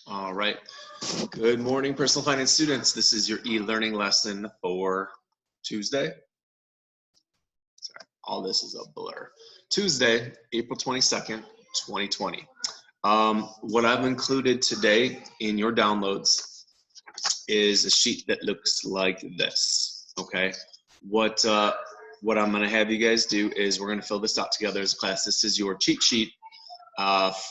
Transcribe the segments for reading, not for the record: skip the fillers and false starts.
All right. Good morning, personal finance students. This is your e-learning lesson for Tuesday. Sorry, all this is a blur. Tuesday, April 22nd, 2020. What I've included today in your downloads is a sheet that looks like this. Okay. What I'm going to have you guys do is we're going to fill this out together as a class. This is your cheat sheet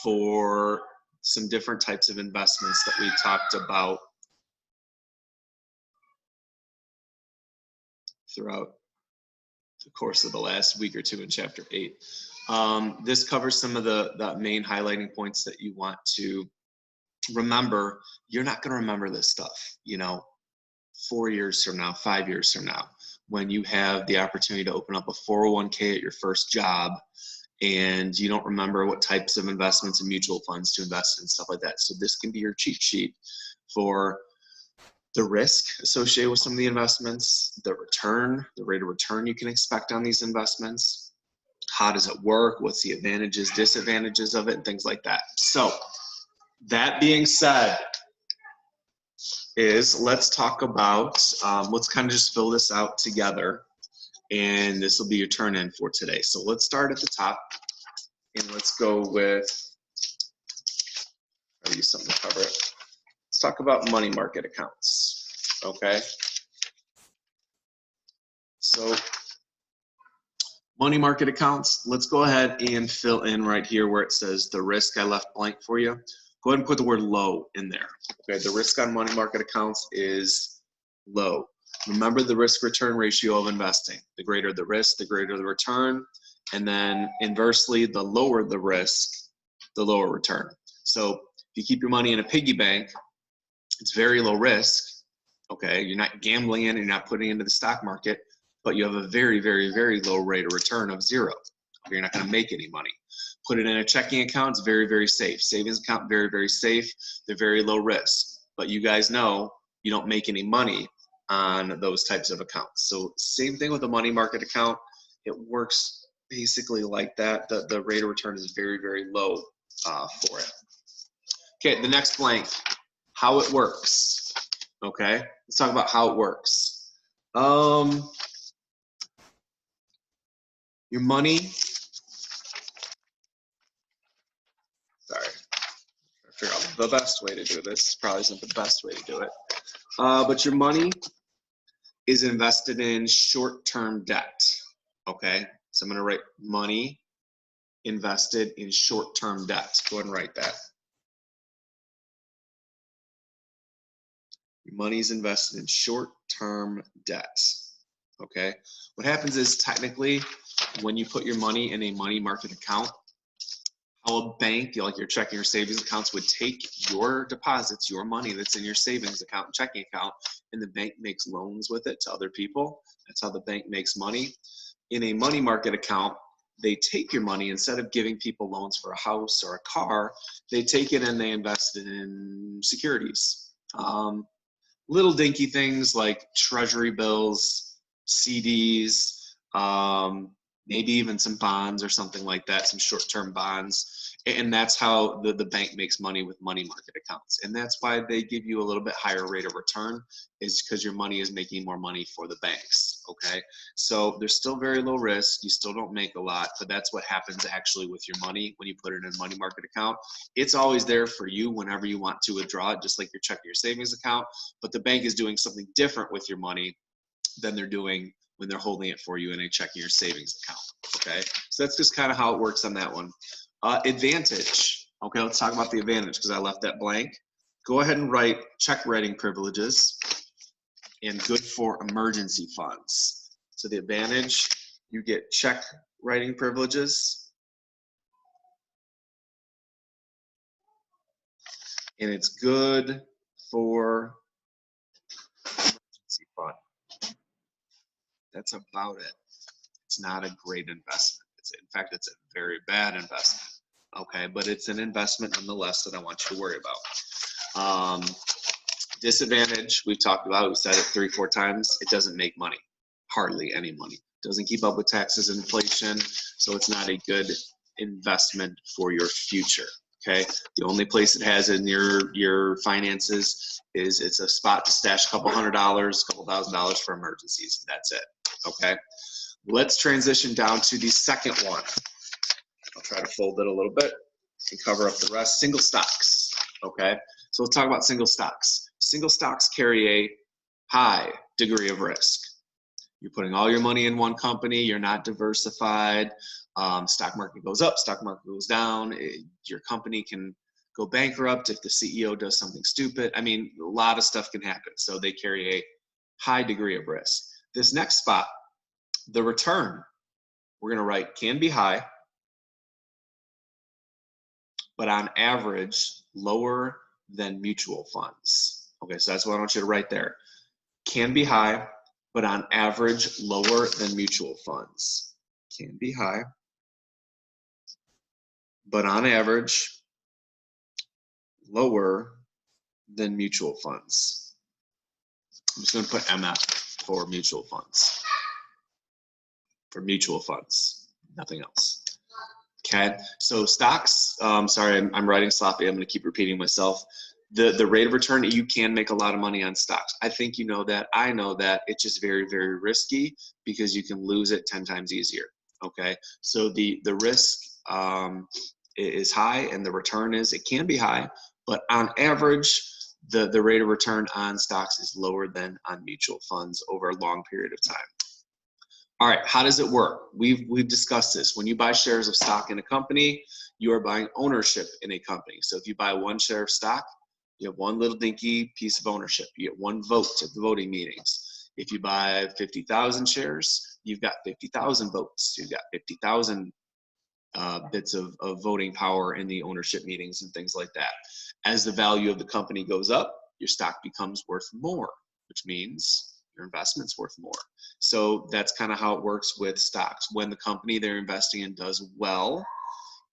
for some different types of investments that we talked about throughout the course of the last week or two in chapter 8. This covers some of the main highlighting points that you want to remember. You're not going to remember this stuff, 4 years from now, 5 years from now, when you have the opportunity to open up a 401k at your first job and you don't remember what types of investments and mutual funds to invest in, stuff like that. So this can be your cheat sheet for the risk associated with some of the investments, the return, the rate of return you can expect on these investments, how does it work, what's the advantages, disadvantages of it, and things like that. So that being said, let's talk about, let's kind of just fill this out together, and this will be your turn in for today. So let's start at the top, and let's go with, I'll use something to cover it. Let's talk about money market accounts, okay? So money market accounts, let's go ahead and fill in right here where it says the risk. I left blank for you. Go ahead and put the word low in there. Okay, the risk on money market accounts is low. Remember the risk return ratio of investing. The greater the risk, the greater the return. And then inversely, the lower the risk, the lower return. So if you keep your money in a piggy bank, it's very low risk. Okay, you're not gambling in, you're not putting into the stock market, but you have a very, very, very low rate of return of 0. You're not going to make any money. Put it in a checking account, it's very, very safe. Savings account, very, very safe. They're very low risk. But you guys know you don't make any money on those types of accounts. So same thing with a money market account. It works basically like that. The rate of return is very, very low for it. Okay, the next blank, how it works. Okay, let's talk about how it works. Your money, sorry, I figure out the best way to do this. Probably isn't the best way to do it. But your money is invested in short-term debt. Okay, so I'm going to write money invested in short-term debt. Go ahead and write that. Your money is invested in short-term debt. Okay, what happens is technically when you put your money in a money market account, how a bank, like your checking or savings accounts, would take your deposits, your money that's in your savings account and checking account, and the bank makes loans with it to other people. That's how the bank makes money. In a money market account, they take your money, instead of giving people loans for a house or a car, they take it and they invest it in securities. Little dinky things like treasury bills, CDs, maybe even some bonds or something like that, some short-term bonds. And that's how the bank makes money with money market accounts. And that's why they give you a little bit higher rate of return, is because your money is making more money for the banks, okay? So there's still very low risk. You still don't make a lot, but that's what happens actually with your money when you put it in a money market account. It's always there for you whenever you want to withdraw it, just like your checking or savings account, but the bank is doing something different with your money than they're doing when they're holding it for you in a checking or savings account, okay? So that's just kind of how it works on that one. Advantage, okay, let's talk about the advantage because I left that blank. Go ahead and write check writing privileges and good for emergency funds. So the advantage, you get check writing privileges, and it's good for emergency fund. That's about it. It's not a great investment. In fact, it's a very bad investment. Okay, but it's an investment nonetheless that I want you to worry about. Disadvantage, we've talked about, we've said it 3-4 times, it doesn't make money, hardly any money. Doesn't keep up with taxes and inflation, so it's not a good investment for your future. Okay, the only place it has in your finances is it's a spot to stash a couple $100, couple $1,000 for emergencies. That's it. Okay, let's transition down to the second one. I'll try to fold it a little bit and cover up the rest. Single stocks. Okay, so let's talk about single stocks. Single stocks carry a high degree of risk. You're putting all your money in one company. You're not diversified. Stock market goes up, stock market goes down. Your company can go bankrupt if the CEO does something stupid. I mean, a lot of stuff can happen. So they carry a high degree of risk. This next spot, the return, we're going to write can be high, but on average, lower than mutual funds. Okay, so that's what I want you to write there. Can be high, but on average, lower than mutual funds. Can be high, but on average, lower than mutual funds. I'm just going to put MF for mutual funds. For mutual funds, nothing else. Okay, so stocks, sorry, I'm writing sloppy. I'm going to keep repeating myself. The rate of return, you can make a lot of money on stocks. I think you know that. I know that. It's just very, very risky because you can lose it 10 times easier. Okay, so the risk is high and the return is, it can be high, but on average, the rate of return on stocks is lower than on mutual funds over a long period of time. All right, how does it work? We've discussed this. When you buy shares of stock in a company, you are buying ownership in a company. So if you buy one share of stock, you have one little dinky piece of ownership. You get one vote at the voting meetings. If you buy 50,000 shares, you've got 50,000 votes. You've got 50,000 bits of voting power in the ownership meetings and things like that. As the value of the company goes up, your stock becomes worth more, which means your investment's worth more. So that's kind of how it works with stocks. When the company they're investing in does well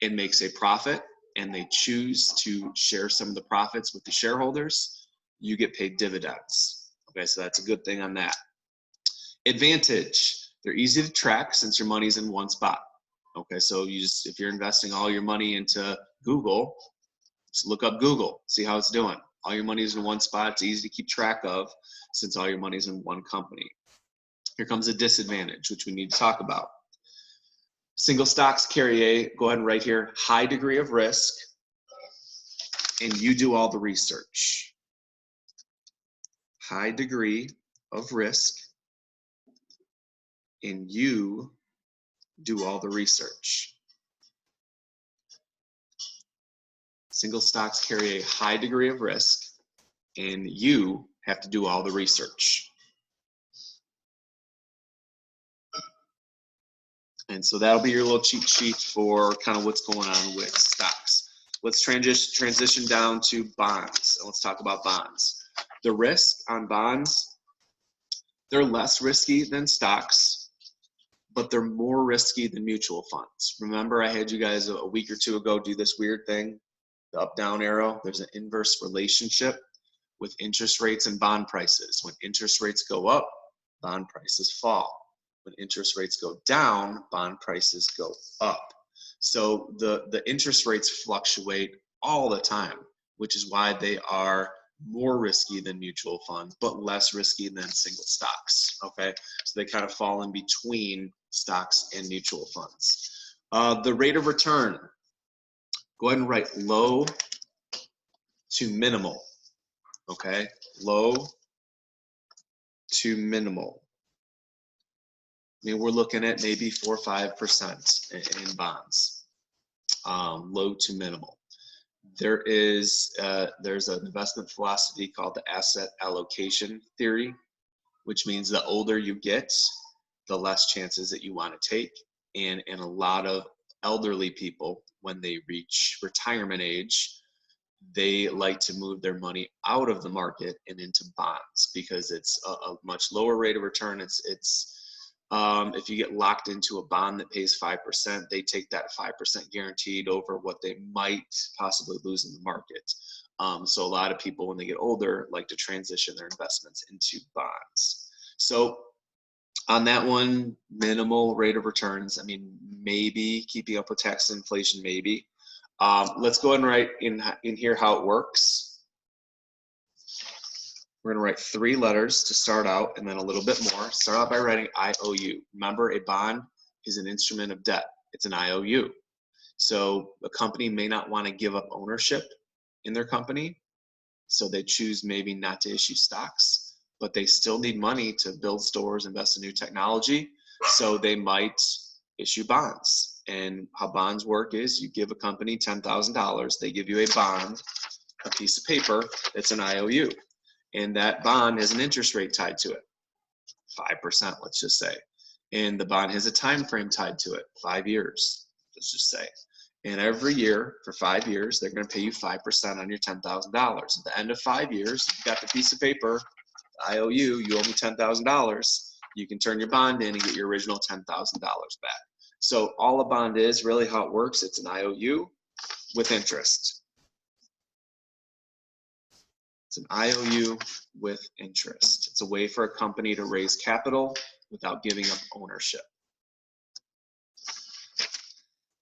and makes a profit, and they choose to share some of the profits with the shareholders, you get paid dividends. Okay, so that's a good thing on that. Advantage, they're easy to track since your money's in one spot. Okay, so you just, if you're investing all your money into Google, just look up Google, see how it's doing. All your money is in one spot. It's easy to keep track of since all your money is in one company. Here comes a disadvantage, which we need to talk about. Single stocks carry a, go ahead and write here, high degree of risk, and you do all the research. High degree of risk, and you do all the research. Single stocks carry a high degree of risk, and you have to do all the research. And so that'll be your little cheat sheet for kind of what's going on with stocks. Let's transition down to bonds. And let's talk about bonds. The risk on bonds, they're less risky than stocks, but they're more risky than mutual funds. Remember, I had you guys a week or two ago do this weird thing, the up-down arrow. There's an inverse relationship with interest rates and bond prices. When interest rates go up, bond prices fall. When interest rates go down, bond prices go up. So the interest rates fluctuate all the time, which is why they are more risky than mutual funds, but less risky than single stocks, okay? So they kind of fall in between stocks and mutual funds. The rate of return, go ahead and write low to minimal, okay? Low to minimal. I mean, we're looking at maybe 4 or 5% in bonds, low to minimal. There's an investment philosophy called the asset allocation theory, which means the older you get, the less chances that you want to take. And a lot of elderly people, when they reach retirement age, they like to move their money out of the market and into bonds because it's a much lower rate of return. If you get locked into a bond that pays 5%, they take that 5% guaranteed over what they might possibly lose in the market. So a lot of people, when they get older, like to transition their investments into bonds. So on that one, minimal rate of returns. I mean, maybe keeping up with tax inflation, maybe. Let's go ahead and write in here how it works. We're going to write 3 letters to start out and then a little bit more. Start out by writing IOU. Remember, a bond is an instrument of debt. It's an IOU. So a company may not want to give up ownership in their company, so they choose maybe not to issue stocks, but they still need money to build stores, invest in new technology, so they might issue bonds. And how bonds work is you give a company $10,000, they give you a bond, a piece of paper that's an IOU. And that bond has an interest rate tied to it, 5%, let's just say. And the bond has a time frame tied to it, 5 years, let's just say. And every year for 5 years, they're going to pay you 5% on your $10,000. At the end of 5 years, you've got the piece of paper, IOU, you owe me $10,000. You can turn your bond in and get your original $10,000 back. So all a bond is, really how it works, it's an IOU with interest. It's an IOU with interest. It's a way for a company to raise capital without giving up ownership.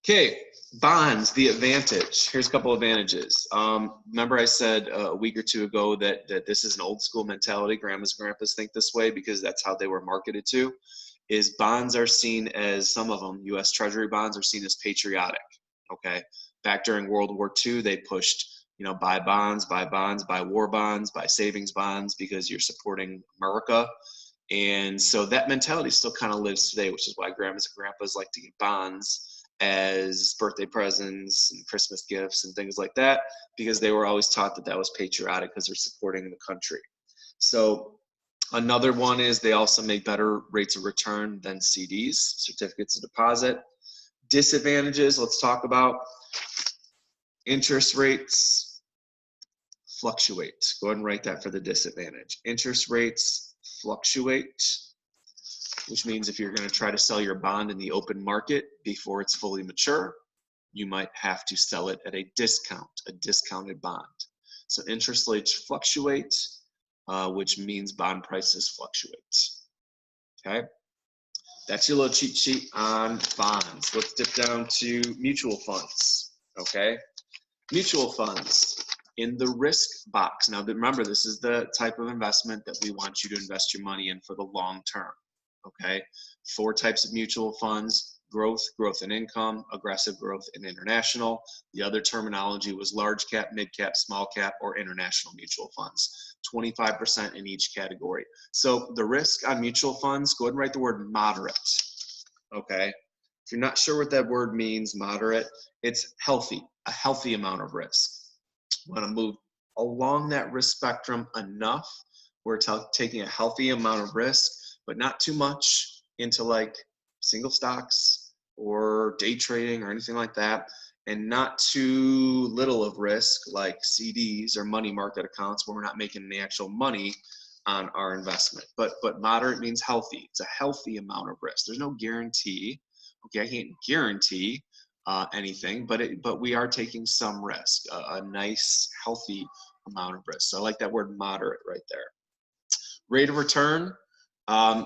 Okay, bonds, the advantage. Here's a couple advantages. Remember I said a week or two ago that this is an old school mentality. Grandmas and grandpas think this way because that's how they were marketed to, is bonds are seen as, some of them, U.S. Treasury bonds are seen as patriotic, okay? Back during World War II, they pushed, buy bonds, buy war bonds, buy savings bonds, because you're supporting America. And so that mentality still kind of lives today, which is why grandmas and grandpas like to get bonds as birthday presents and Christmas gifts and things like that, because they were always taught that that was patriotic because they're supporting the country. So another one is they also make better rates of return than CDs, certificates of deposit. Disadvantages, let's talk about. Interest rates fluctuate. Go ahead and write that for the disadvantage. Interest rates fluctuate, which means if you're going to try to sell your bond in the open market before it's fully mature, you might have to sell it at a discount, a discounted bond. So interest rates fluctuate, which means bond prices fluctuate. Okay, that's your little cheat sheet on bonds. Let's dip down to mutual funds. Okay, mutual funds in the risk box. Now remember, this is the type of investment that we want you to invest your money in for the long term. Okay, 4 types of mutual funds: growth, growth and income, aggressive growth, and international. The other terminology was large cap, mid cap, small cap, or international mutual funds. 25% in each category. So the risk on mutual funds, go ahead and write the word moderate. Okay, if you're not sure what that word means, moderate, it's healthy, a healthy amount of risk. We want to move along that risk spectrum enough where it's taking a healthy amount of risk, but not too much into like single stocks or day trading or anything like that, and not too little of risk like CDs or money market accounts where we're not making any actual money on our investment. But moderate means healthy. It's a healthy amount of risk. There's no guarantee. Okay, I can't guarantee anything, but we are taking some risk, a nice healthy amount of risk. So I like that word moderate right there. Rate of return, 10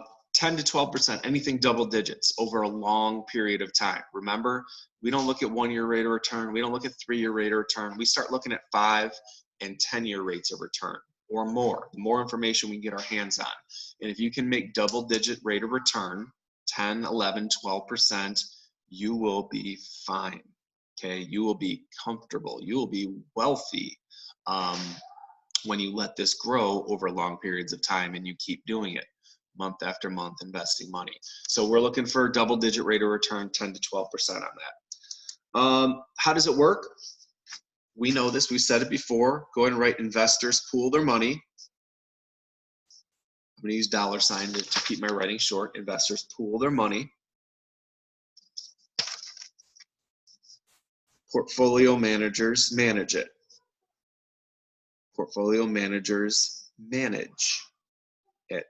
to 12%, anything double digits over a long period of time. Remember, we don't look at 1-year rate of return. We don't look at 3-year rate of return. We start looking at 5 and 10-year rates of return or more. The more information we can get our hands on. And if you can make double-digit rate of return, 10, 11, 12%, you will be fine. Okay, you will be comfortable. You will be wealthy when you let this grow over long periods of time and you keep doing it month after month, investing money. So we're looking for a double-digit rate of return, 10 to 12% on that. How does it work? We know this. We said it before. Go ahead and write investors pool their money. I'm going to use $ to keep my writing short. Investors pool their money. Portfolio managers manage it. Portfolio managers manage it.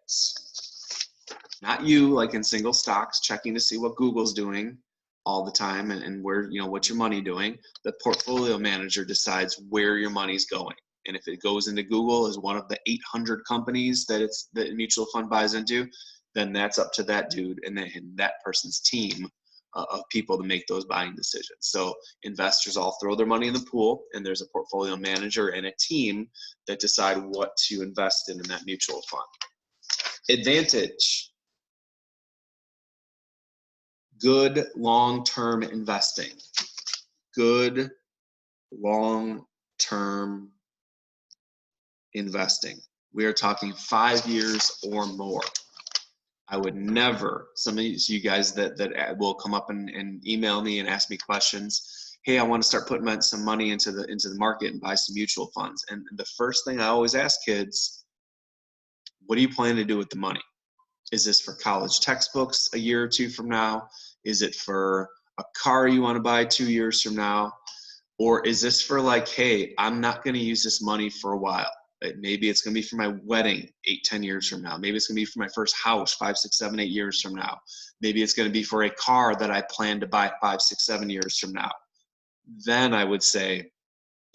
Not you, like in single stocks, checking to see what Google's doing all the time and where, what's your money doing. The portfolio manager decides where your money's going. And if it goes into Google as one of the 800 companies that the mutual fund buys into, then that's up to that dude and that person's team of people to make those buying decisions. So investors all throw their money in the pool, and there's a portfolio manager and a team that decide what to invest in that mutual fund. Advantage. Good long-term investing. Good long-term investing. We are talking 5 years or more. I would never, some of you guys that will come up and email me and ask me questions. Hey, I want to start putting some money into the market and buy some mutual funds. And the first thing I always ask kids, what do you plan to do with the money? Is this for college textbooks a year or two from now? Is it for a car you want to buy 2 years from now? Or is this for like, hey, I'm not going to use this money for a while. Maybe it's going to be for my wedding 8-10 years from now. Maybe it's going to be for my first house 5, 6, 7, 8 years from now. Maybe it's going to be for a car that I plan to buy 5, 6, 7 years from now. Then I would say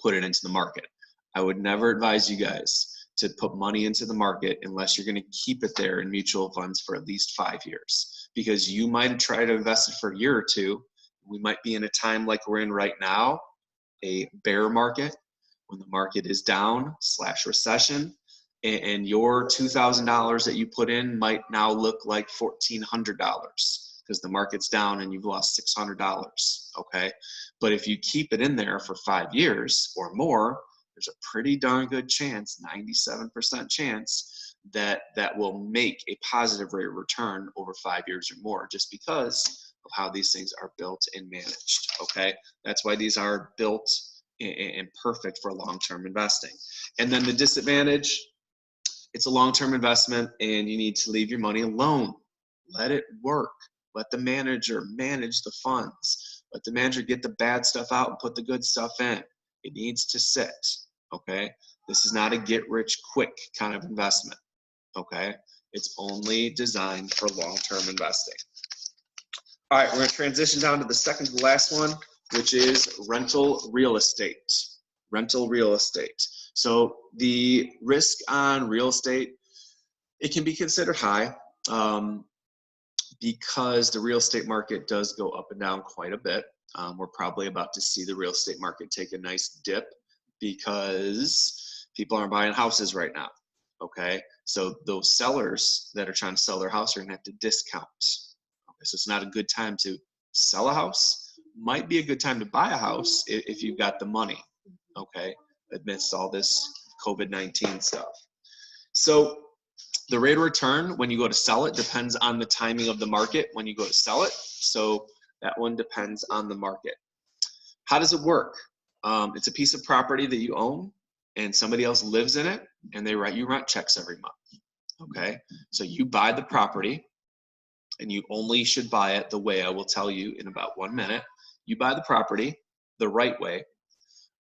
put it into the market. I would never advise you guys to put money into the market unless you're going to keep it there in mutual funds for at least 5 years, because you might try to invest it for a year or two. We might be in a time like we're in right now, a bear market, when the market is down / recession, and your $2,000 that you put in might now look like $1,400 because the market's down and you've lost $600, okay? But if you keep it in there for 5 years or more, there's a pretty darn good chance, 97% chance, that will make a positive rate of return over 5 years or more, just because of how these things are built and managed, okay? That's why these are built and perfect for long-term investing. And then the disadvantage, it's a long-term investment and you need to leave your money alone. Let it work. Let the manager manage the funds. Let the manager get the bad stuff out and put the good stuff in. It needs to sit, okay? This is not a get-rich-quick kind of investment, okay? It's only designed for long-term investing. All right, we're going to transition down to the second to last one, which is rental real estate. Rental real estate. So the risk on real estate, it can be considered high because the real estate market does go up and down quite a bit. We're probably about to see the real estate market take a nice dip because people aren't buying houses right now, okay? So those sellers that are trying to sell their house are gonna have to discount. Okay, so it's not a good time to sell a house. Might be a good time to buy a house if you've got the money, okay, amidst all this COVID-19 stuff. So the rate of return when you go to sell it depends on the timing of the market when you go to sell it. So that one depends on the market. How does it work? It's a piece of property that you own and somebody else lives in it and they write you rent checks every month, okay? So you buy the property and you only should buy it the way I will tell you in about 1 minute. You buy the property the right way,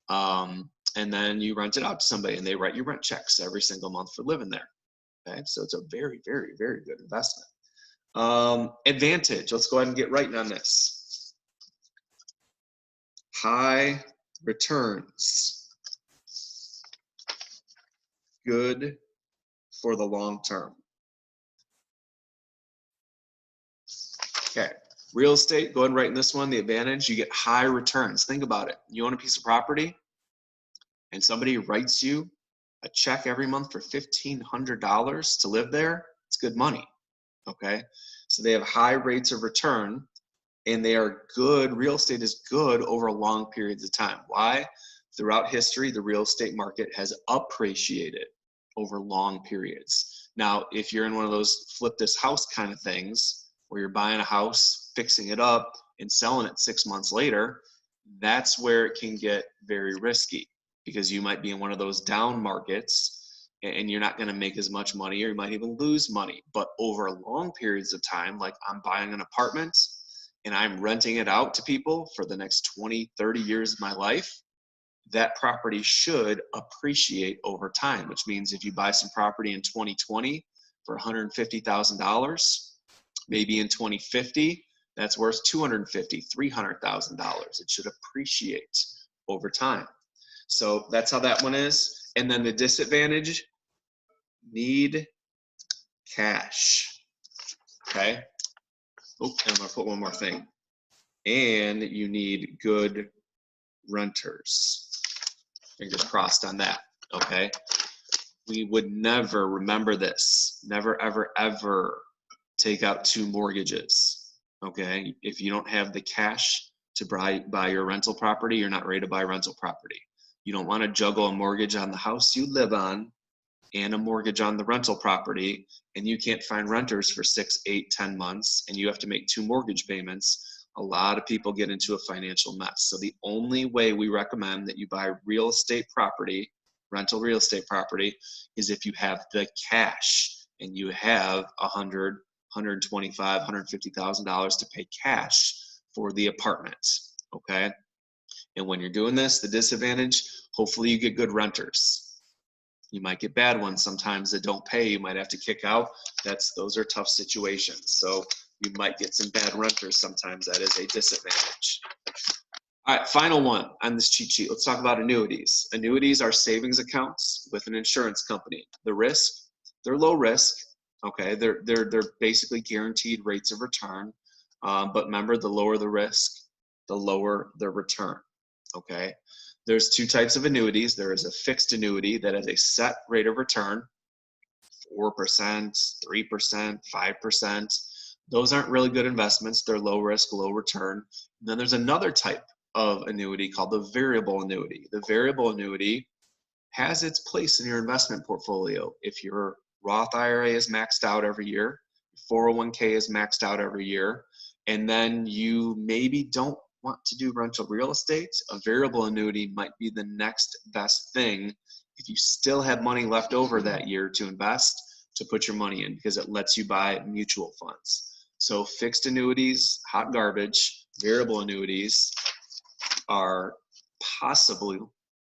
and then you rent it out to somebody and they write you rent checks every single month for living there. Okay, so it's a very, very, very good investment. Advantage, let's go ahead and get writing on this. High returns. Good for the long term. Okay. Real estate, go ahead and write in this one, the advantage, you get high returns. Think about it. You own a piece of property and somebody writes you a check every month for $1,500 to live there. It's good money, okay? So they have high rates of return and they are good. Real estate is good over long periods of time. Why? Throughout history, the real estate market has appreciated over long periods. Now, if you're in one of those flip this house kind of things, where you're buying a house, fixing it up, and selling it 6 months later, that's where it can get very risky because you might be in one of those down markets and you're not going to make as much money or you might even lose money. But over long periods of time, like I'm buying an apartment and I'm renting it out to people for the next 20, 30 years of my life, that property should appreciate over time, which means if you buy some property in 2020 for $150,000, maybe in 2050, that's worth $250,000, $300,000. It should appreciate over time. So that's how that one is. And then the disadvantage, need cash. Okay. Oh, and I'm gonna put one more thing. and you need good renters. Fingers crossed on that, okay? We would never, remember this, never, ever, ever take out 2 mortgages, okay? If you don't have the cash to buy your rental property, you're not ready to buy rental property. You don't want to juggle a mortgage on the house you live on and a mortgage on the rental property, and you can't find renters for 6, 8, 10 months, and you have to make 2 mortgage payments. A lot of people get into a financial mess. So the only way we recommend that you buy real estate property, rental real estate property, is if you have the cash and you have $100,000, $125,000, $150,000 to pay cash for the apartment, okay? And when you're doing this, the disadvantage, hopefully you get good renters. You might get bad ones sometimes that don't pay. You might have to kick out. Those are tough situations. So you might get some bad renters sometimes. That is a disadvantage. All right, final one on this cheat sheet. Let's talk about annuities. Annuities are savings accounts with an insurance company. The risk, they're low risk. Okay, they're basically guaranteed rates of return. But remember, the lower the risk, the lower the return. Okay. There's 2 types of annuities. There is a fixed annuity that has a set rate of return, 4%, 3%, 5%. Those aren't really good investments. They're low risk, low return. And then there's another type of annuity called the variable annuity. The variable annuity has its place in your investment portfolio. If your Roth IRA is maxed out every year, 401k is maxed out every year, and then you maybe don't want to do rental real estate, a variable annuity might be the next best thing if you still have money left over that year to invest, to put your money in, because it lets you buy mutual funds. So fixed annuities, hot garbage. Variable annuities are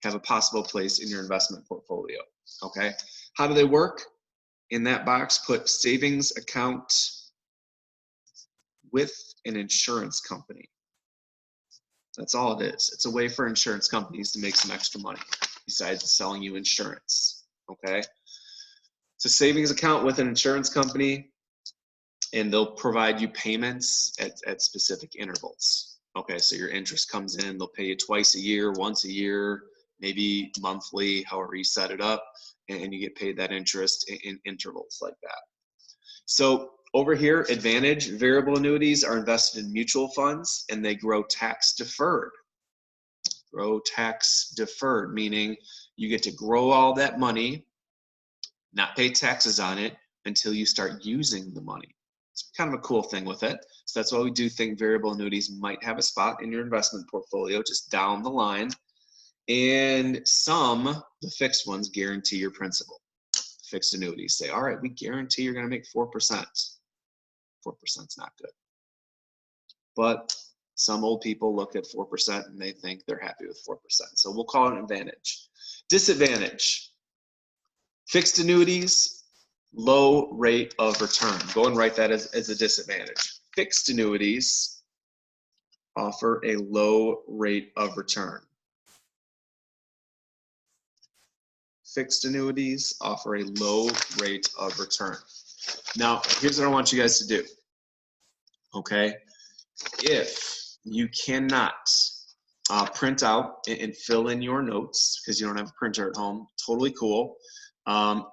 have a possible place in your investment portfolio, okay? How do they work? In that box, put savings account with an insurance company. That's all it is. It's a way for insurance companies to make some extra money besides selling you insurance, okay? It's a savings account with an insurance company, and they'll provide you payments at specific intervals. Okay, so your interest comes in, they'll pay you twice a year, once a year, maybe monthly, however you set it up, and you get paid that interest in intervals like that. So over here, Advantage, variable annuities are invested in mutual funds and they grow tax deferred. Grow tax deferred, meaning you get to grow all that money, not pay taxes on it until you start using the money. It's kind of a cool thing with it. So that's why we do think variable annuities might have a spot in your investment portfolio just down the line. And some, the fixed ones, guarantee your principal. Fixed annuities say, all right, we guarantee you're going to make 4%. 4% is not good. But some old people look at 4% and they think they're happy with 4%. So we'll call it an advantage. Disadvantage. Fixed annuities, low rate of return. Go and write that as a disadvantage. Fixed annuities offer a low rate of return. Fixed annuities offer a low rate of return. Now, here's what I want you guys to do, okay? If you cannot print out and fill in your notes because you don't have a printer at home, totally cool.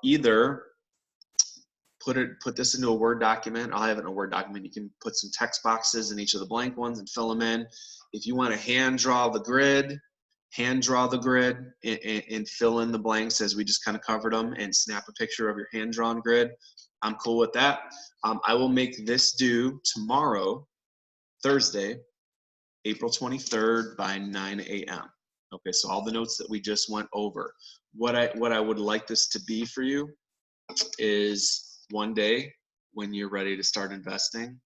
Either put this into a Word document. I'll have it in a Word document. You can put some text boxes in each of the blank ones and fill them in. If you want to hand draw the grid and fill in the blanks as we just kind of covered them and snap a picture of your hand-drawn grid, I'm cool with that. I will make this due tomorrow, Thursday, April 23rd by 9 a.m. Okay, so all the notes that we just went over. What I would like this to be for you is one day when you're ready to start investing.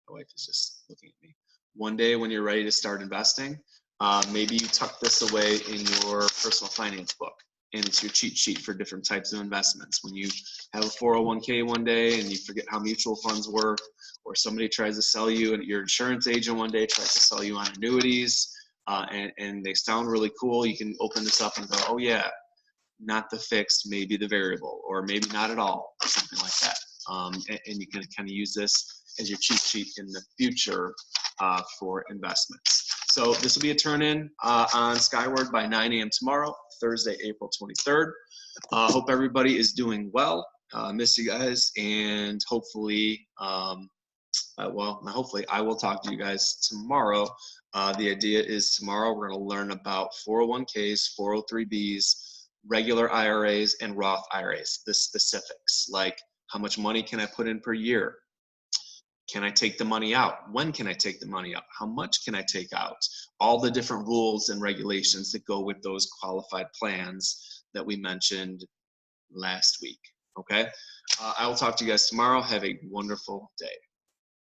My wife is just looking at me. One day when you're ready to start investing, maybe you tuck this away in your personal finance book, and it's your cheat sheet for different types of investments. When you have a 401k one day and you forget how mutual funds work, or somebody tries to sell you, and your insurance agent one day tries to sell you on annuities, and they sound really cool, you can open this up and go, oh yeah, not the fixed, maybe the variable, or maybe not at all, or something like that. And you can kind of use this as your cheat sheet in the future for investments. So this will be a turn-in on Skyward by 9 a.m. tomorrow, Thursday, April 23rd. Hope everybody is doing well. Miss you guys, and hopefully, hopefully I will talk to you guys tomorrow. The idea is tomorrow we're going to learn about 401ks, 403bs, regular IRAs, and Roth IRAs, the specifics, like how much money can I put in per year? Can I take the money out? When can I take the money out? How much can I take out? All the different rules and regulations that go with those qualified plans that we mentioned last week. Okay? I will talk to you guys tomorrow. Have a wonderful day.